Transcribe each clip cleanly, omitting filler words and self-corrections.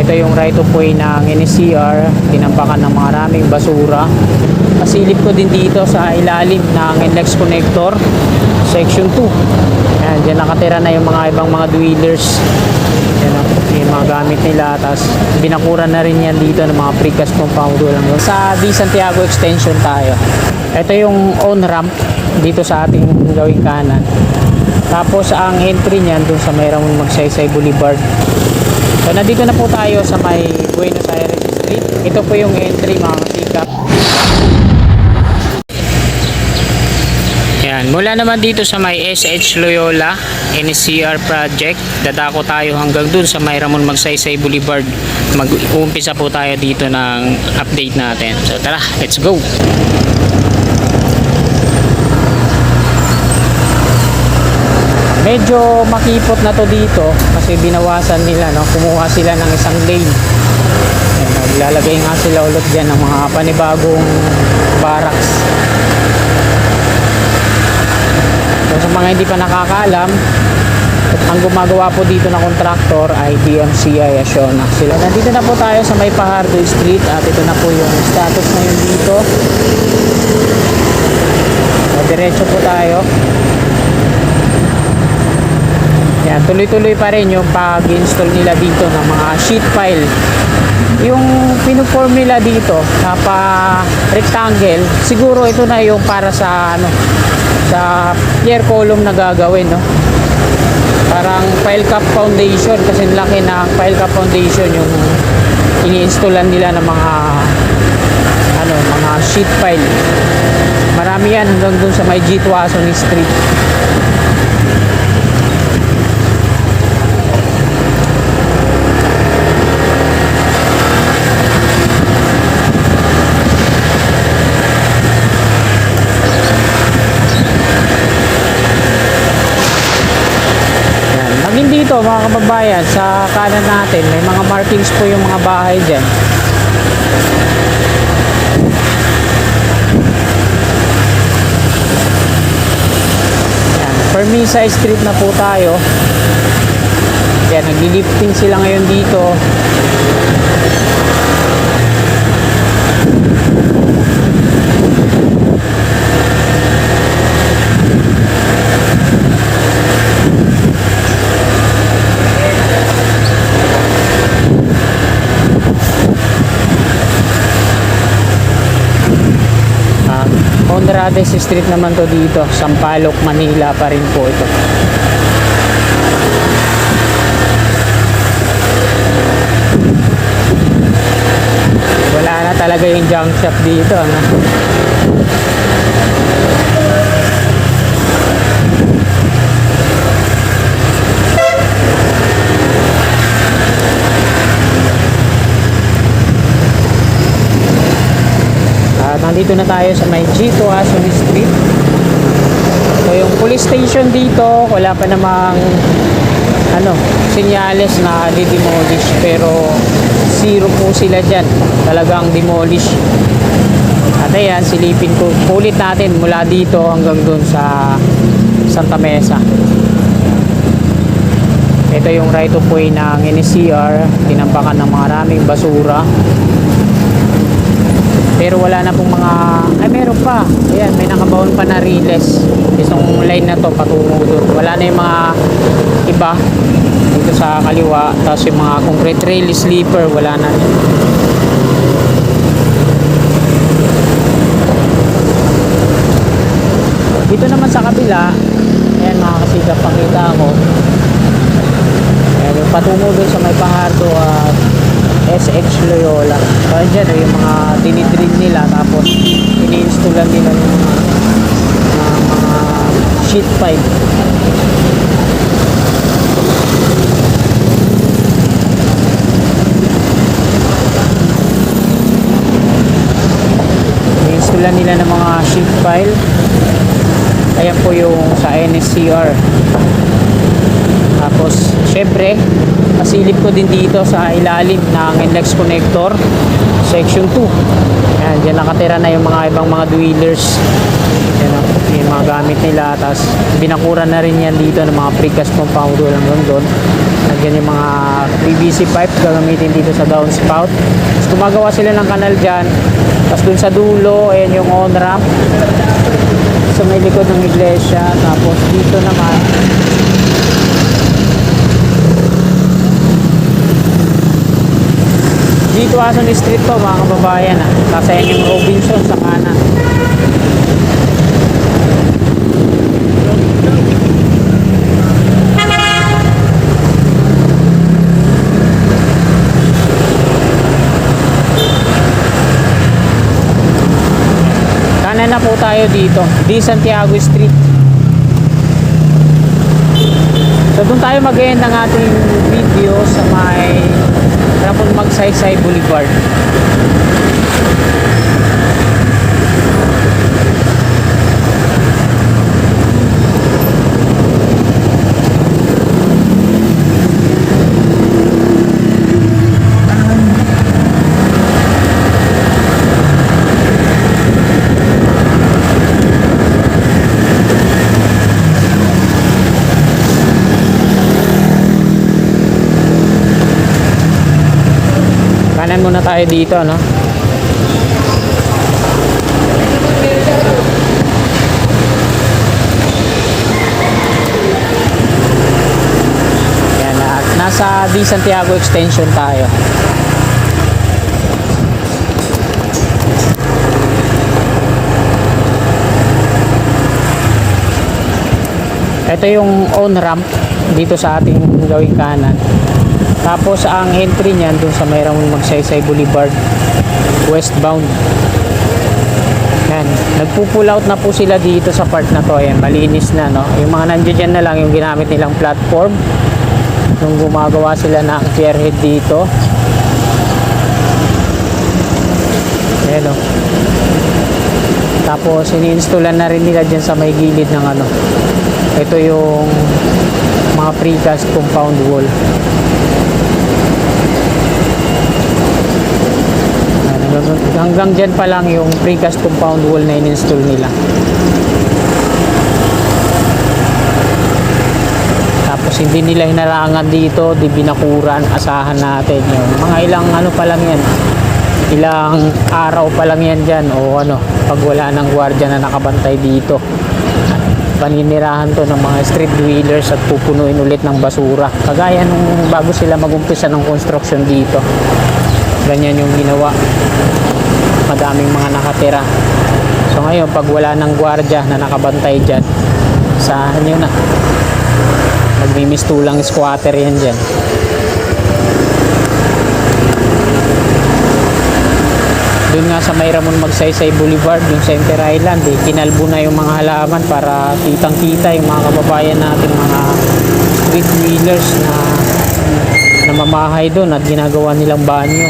Ito yung right of way ng NSCR, tinampakan ng maraming basura. Pasilip ko din dito sa ilalim ng NLEX connector, section 2. Ayan, dyan nakatira na yung mga ibang mga dwellers. Yan yung mga gamit nila. Tapos binakuran na rin yan dito ng mga precast compound lang. Sa D. Santiago extension tayo. Ito yung on ramp dito sa ating gawing kanan. Tapos ang entry niyan dun sa may Ramon Magsaysay Boulevard. So nandito na po tayo sa may Buenos Aires Street. Ito po yung entry mga kasikap. Yan, mula naman dito sa may SH Loyola NSCR project, dadako tayo hanggang dun sa may Ramon Magsaysay Boulevard. Mag-uumpisa po tayo dito ng update natin. So tara, let's go! Medyo makipot na to dito kasi binawasan nila, no? Kumuha sila ng isang lane. Ayan, naglalagay nga sila ulit dyan ng mga panibagong barracks. So sa mga hindi pa nakakaalam, ang gumagawa po dito na kontraktor ay DMCI Asiona. Sila. Nandito na po tayo sa may Fajardo Street at ito na po yung status ngayon dito. So, diretso po tayo. Yan, tuloy-tuloy pa rin yung pag-install nila dito ng mga sheet pile. Yung pinuform nila dito na pa-rectangle, siguro ito na yung para sa sa pier column na gagawin, no? Parang pile cap foundation kasi laki ng pile cap foundation yung ini-installan nila ng mga mga sheet pile. Marami yan hanggang dun sa may G. Tuason Street. Dito mga kababayan, sa kanan natin may mga markings po yung mga bahay dyan. Yan, Permisa Street na po tayo. Yan, nagli-lifting sila ngayon dito. Andrades Street naman to dito, Sampaloc, Manila pa rin po ito. Wala na talaga yung junk shop dito, ano? Nandito na tayo sa may G. Tuason Street. So yung police station dito, wala pa namang senyales na di-demolish, pero zero po sila dyan, talagang demolish. At ayan, silipin ko ulit natin mula dito hanggang dun sa Santa Mesa. Ito yung right of way ng NSCR, tinampakan ng maraming basura. Pero wala na pong mga, meron pa. Ayan, may nakabaon pa na riles. Isang line na to patungo doon. Wala na yung mga iba dito sa kaliwa. Tapos yung mga concrete rail sleeper, wala na rin. Dito naman sa kabila, ayan mga kasigap, pakita ako. Ayan, yung patungo doon sa may Fajardo at SH Loyola. So dyan yung mga dinidrid nila, tapos ini-installan nila yung mga sheet pipe. Ini-installan nila ng mga sheet pile. Ayan po yung sa NSCR. Tapos syempre pasilip ko din dito sa ilalim ng NLEX connector, section 2. Ayan, dyan nakatira na yung mga ibang mga dwellers. Ayan, yung mga gamit nila. Tapos binakuran na rin yan dito ng mga precast compound lang doon. Lagyan yung mga PVC pipe gagamitin dito sa downspout. Tapos gumagawa sila ng kanal dyan. Tapos dun sa dulo, ayan yung on-ramp sa may likod ng iglesia. Tapos dito naman, dito Ason Street to mga kababayan. Tapos ayan yung Robinson sa kanan. Kanan na po tayo dito, di Santiago Street. So doon tayo mag-end ng ating video sa may Ramon Magsaysay Boulevard. Kanan muna tayo dito, no? Yan, nasa Di Santiago Extension tayo. Ito yung on-ramp dito sa ating gawing kanan. Tapos ang entry niyan dun sa may Ramon Magsaysay Boulevard westbound. Yan, nagpo-pull out na po sila dito sa part na to. Ayan, malinis na, no? Yung mga nandiyan dyan na lang yung ginamit nilang platform nung gumagawa sila ng pierhead dito. Ayan, no? Tapos ini-installan na rin nila dyan sa may gilid ng ano. Ito yung mga precast compound wall. Hanggang dyan pa lang yung precast compound wall na in-install nila. Tapos hindi nila hinarangan dito, di binakuran, asahan natin yun. Mga ilang ano pa lang yan, ilang araw pa lang yan dyan o ano, pag wala ng gwardiya na nakabantay dito. Paninirahan to ng mga street dwellers at pupunuin ulit ng basura. Kagaya nung bago sila mag-umpisa ng construction dito. Ganyan yung ginawa. Madaming mga nakatira. So ngayon pag wala ng gwardiya na nakabantay dyan, saan yun na magmimistulang squatter yan dyan. Doon nga sa may Ramon Magsaysay Boulevard, yung Center Island, kinalbo na yung mga halaman para kitang kita yung mga kababayan natin, mga street wheelers na namamahay doon at ginagawa nilang banyo.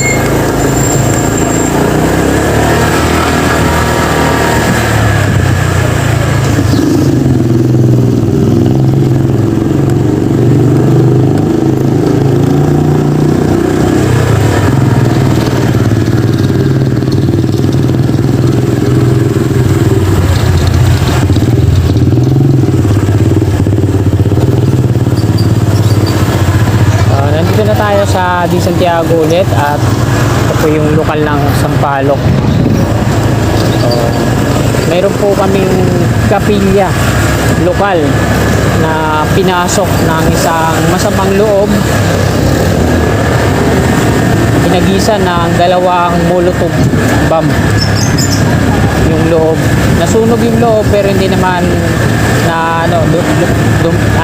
Nandito na tayo sa Di Santiago ulit at ito po yung lokal ng Sampaloc. So, mayroon po kaming kapilya lokal na pinasok ng isang masamang loob, pinagisan ng dalawang molotov bomb yung loob. Nasunog yung loob pero hindi naman na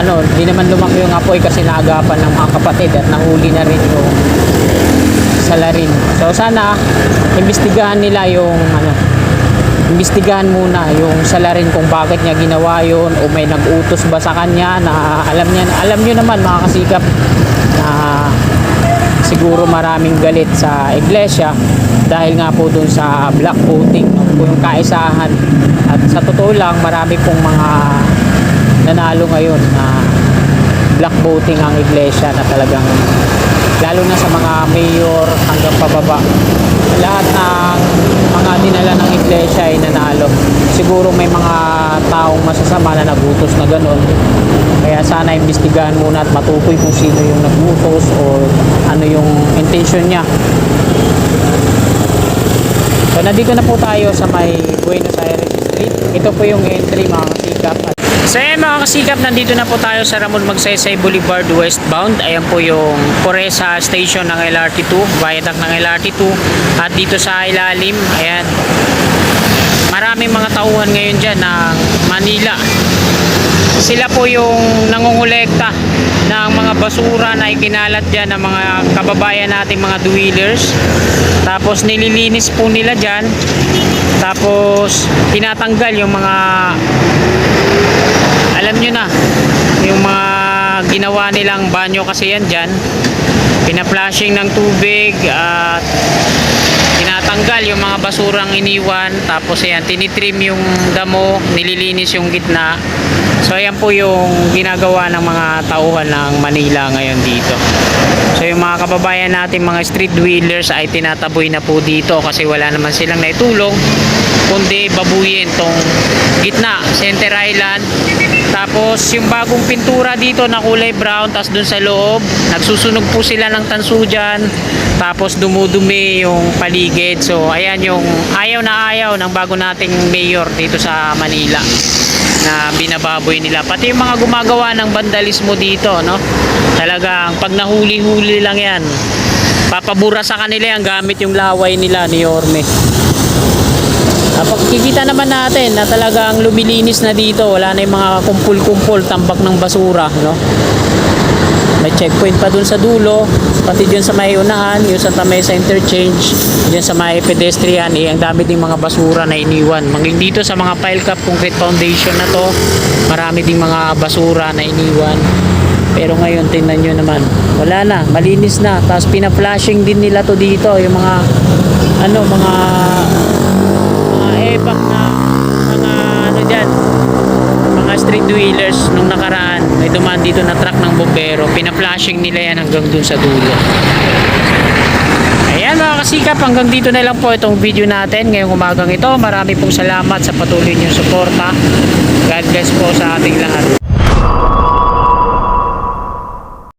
hindi naman lumaki yung apoy kasi naagapan ng mga kapatid at nahuli na rin yung salarin. So sana imbestigahan nila yung imbestigahan muna yung salarin kung bakit niya ginawa yun o may nag-utos ba sa kanya na alam niyo naman mga kasikap na siguro maraming galit sa iglesia dahil nga po dun sa black voting po yung kaisahan. At sa totoo lang marami pong mga nanalo ngayon na black voting ang iglesia na talagang lalo na sa mga mayor hanggang pababa. Lahat ng mga dinala ng iglesia ay nanalo. Siguro may mga taong masasama na nagutos na gano'n. Kaya sana imbestigahan muna at matukoy kung sino yung nagutos o ano yung intention niya. So nandito na po tayo sa may Buenos Aires Street. Ito po yung entry mga kasikap. So ayan mga kasikap, nandito na po tayo sa Ramon Magsaysay Boulevard westbound. Ayan po yung Coreza station ng LRT2, viaduct ng LRT2. At dito sa ilalim, ayan, maraming mga tauhan ngayon dyan ng Manila. Sila po yung nangungulekta ng mga basura na ikinalat dyan ng mga kababayan nating mga dwellers. Tapos nililinis po nila dyan. Tapos tinatanggal yung mga, alam nyo na, yung mga ginawa nilang banyo kasi yan dyan. Pina-flushing ng tubig at tinatanggal yung mga basurang iniwan. Tapos ayan, tinitrim yung damo, nililinis yung gitna. So ayan po yung ginagawa ng mga tauhan ng Manila ngayon dito. So yung mga kababayan natin, mga street dwellers, ay tinataboy na po dito kasi wala naman silang naitulong kundi babuyin tong gitna, center island. Tapos yung bagong pintura dito na kulay brown, tapos dun sa loob nagsusunog po sila ng tansu dyan, tapos dumudumi yung paligid. So ayan yung ayaw na ayaw ng bago nating mayor dito sa Manila na binababoy nila. Pati yung mga gumagawa ng vandalismo dito, no? Talagang pag nahuli-huli lang yan, papabura sa kanila yan gamit yung laway nila ni Yorme. Pagkikita naman natin na talagang lumilinis na dito, wala na yung mga kumpul-kumpul, tambak ng basura, no? May checkpoint pa dun sa dulo, pati dyan sa may unahan, yung sa Tamesa interchange, dyan sa may pedestrian, ang dami ding mga basura na iniwan. Maging dito sa mga pile cap concrete foundation na to, marami ding mga basura na iniwan. Pero ngayon, tingnan nyo naman, wala na, malinis na. Tapos pina-flashing din nila to dito, yung mga mga ebak na mga dyan, mga street dwellers. Nung nakaraan may dumaan dito na truck ng bombero, pina-flashing nila yan hanggang dun sa dulo. Ayan mga kasikap, hanggang dito na lang po itong video natin ngayong umagang ito. Marami pong salamat sa patuloy niyong suporta. God bless po sa ating lahat.